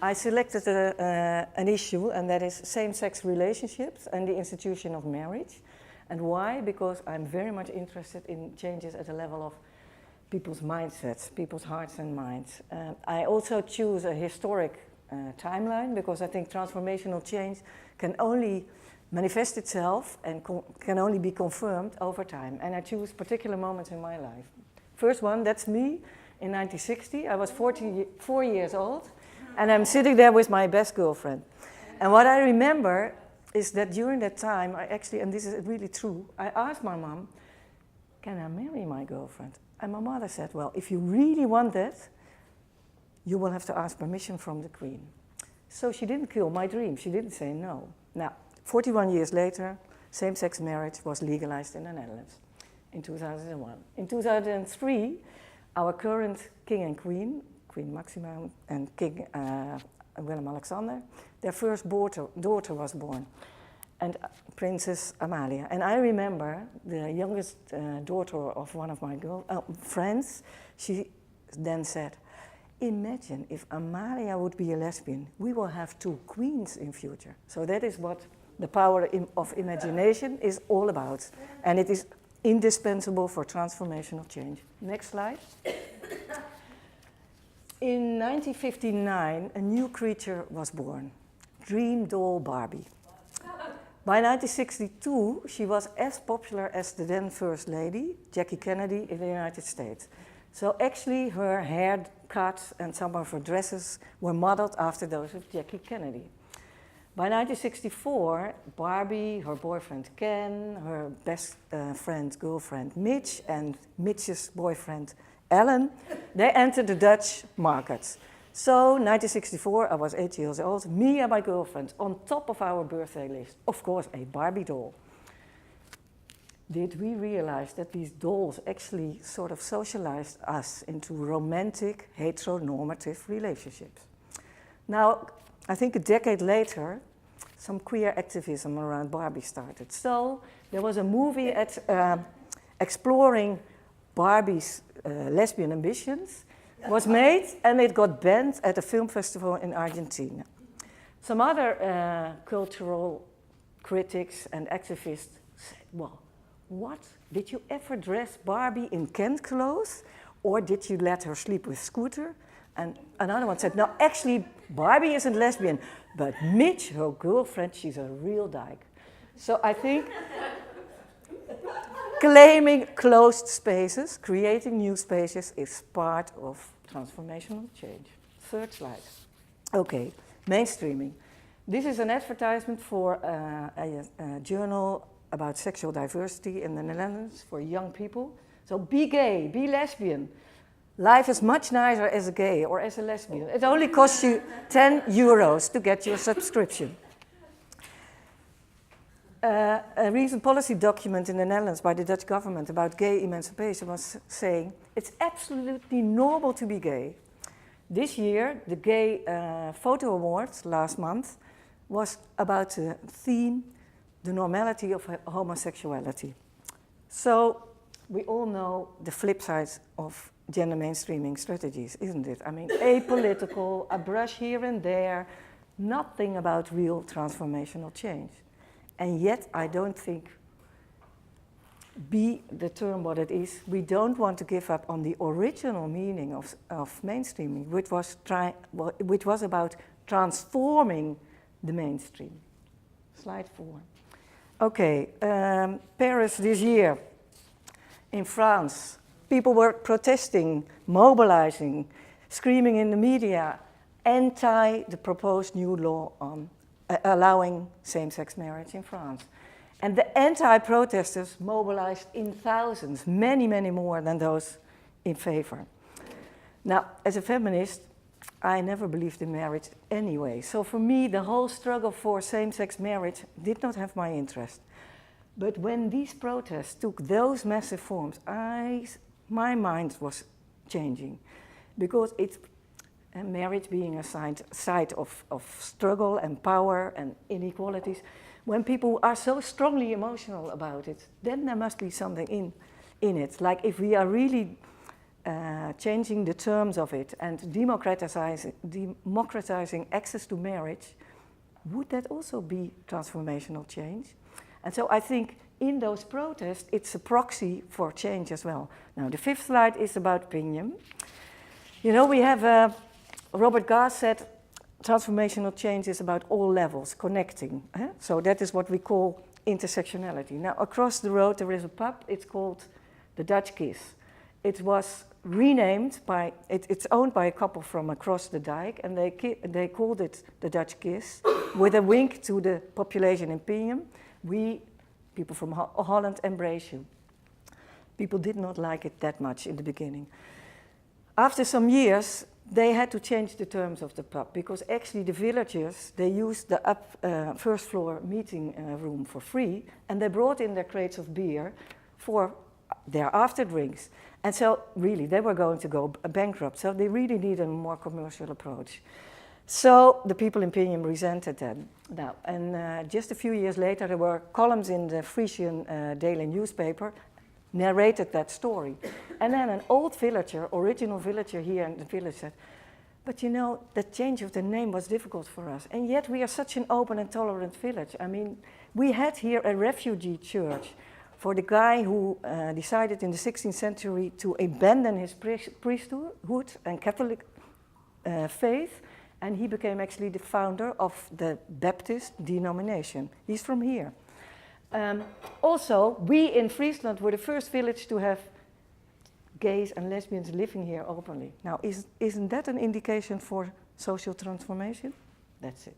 I selected an issue, and that is same-sex relationships and the institution of marriage. And why? Because I'm very much interested in changes at the level of people's mindsets, people's hearts and minds. I also choose a historic timeline because I think transformational change can only manifest itself and can only be confirmed over time. And I choose particular moments in my life. First one, that's me in 1960. I was 44 years old, and I'm sitting there with my best girlfriend. And what I remember is that during that time, I actually, and this is really true, I asked my mom, can I marry my girlfriend? And my mother said, well, if you really want that, you will have to ask permission from the Queen. So she didn't kill my dream. She didn't say no. Now, 41 years later, same-sex marriage was legalized in the Netherlands in 2001. In 2003, our current king and queen, Queen Maxima and King Willem-Alexander, their first daughter was born, and Princess Amalia. And I remember the youngest daughter of one of my friends, she then said, imagine if Amalia would be a lesbian, we will have 2 queens in future. So that is what the power of imagination is all about. And it is indispensable for transformational change. Next slide. In 1959, a new creature was born, Dream Doll Barbie. By 1962, she was as popular as the then First Lady, Jackie Kennedy, in the United States. So actually her haircuts and some of her dresses were modeled after those of Jackie Kennedy. By 1964, Barbie, her boyfriend Ken, her best friend's girlfriend Mitch, and Mitch's boyfriend Alan, they entered the Dutch markets. So 1964, I was 8 years old, me and my girlfriend on top of our birthday list, of course a Barbie doll. Did we realize that these dolls actually sort of socialized us into romantic, heteronormative relationships? Now, I think a decade later, some queer activism around Barbie started. So there was a movie exploring Barbie's lesbian ambitions, was made, and it got banned at a film festival in Argentina. Some other cultural critics and activists said, well, what? Did you ever dress Barbie in Ken clothes? Or did you let her sleep with Scooter? And another one said, no, actually, Barbie isn't lesbian, but Mitch, her girlfriend, she's a real dyke. So I think claiming closed spaces, creating new spaces is part of transformational change. Third slide. Okay, mainstreaming. This is an advertisement for a journal about sexual diversity in the Netherlands for young people. So be gay, be lesbian. Life is much nicer as a gay or as a lesbian. It only costs you 10 euros to get your subscription. A recent policy document in the Netherlands by the Dutch government about gay emancipation was saying it's absolutely normal to be gay. This year, the Gay Photo Awards last month was about the theme, the normality of homosexuality. So we all know the flip sides of gender mainstreaming strategies, isn't it? I mean, apolitical, a brush here and there, nothing about real transformational change. And yet, I don't think, be the term what it is, we don't want to give up on the original meaning of mainstreaming, which was about transforming the mainstream. Slide 4. Okay, Paris this year, in France, people were protesting, mobilizing, screaming in the media, anti the proposed new law on allowing same-sex marriage in France. And the anti-protesters mobilized in thousands, many, many more than those in favor. Now, as a feminist, I never believed in marriage anyway. So for me, the whole struggle for same-sex marriage did not have my interest. But when these protests took those massive forms, my mind was changing. Because it's marriage being a site of struggle and power and inequalities. When people are so strongly emotional about it, then there must be something in it. Like if we are really changing the terms of it and democratizing access to marriage, would that also be transformational change? And so I think in those protests, it's a proxy for change as well. Now, the fifth slide is about Pinyin. You know, we have, Robert Gass said, transformational change is about all levels, connecting. So that is what we call intersectionality. Now, across the road, there is a pub, it's called the Dutch Kiss. It was renamed by, it's owned by a couple from across the dike, and they called it the Dutch Kiss, with a wink to the population in Pinyin. We, people from Holland, embrace you. People did not like it that much in the beginning. After some years, they had to change the terms of the pub, because actually the villagers, they used the first floor meeting room for free, and they brought in their crates of beer for their after drinks. And so really, they were going to go bankrupt, so they really needed a more commercial approach. So the people in Pinyin resented them. Now, and just a few years later, there were columns in the Frisian daily newspaper narrated that story. And then an old villager, original villager here in the village said, but you know, the change of the name was difficult for us. And yet we are such an open and tolerant village. I mean, we had here a refugee church for the guy who decided in the 16th century to abandon his priesthood and Catholic faith. And he became actually the founder of the Baptist denomination. He's from here. Also, we in Friesland were the first village to have gays and lesbians living here openly. Now, isn't that an indication for social transformation? That's it.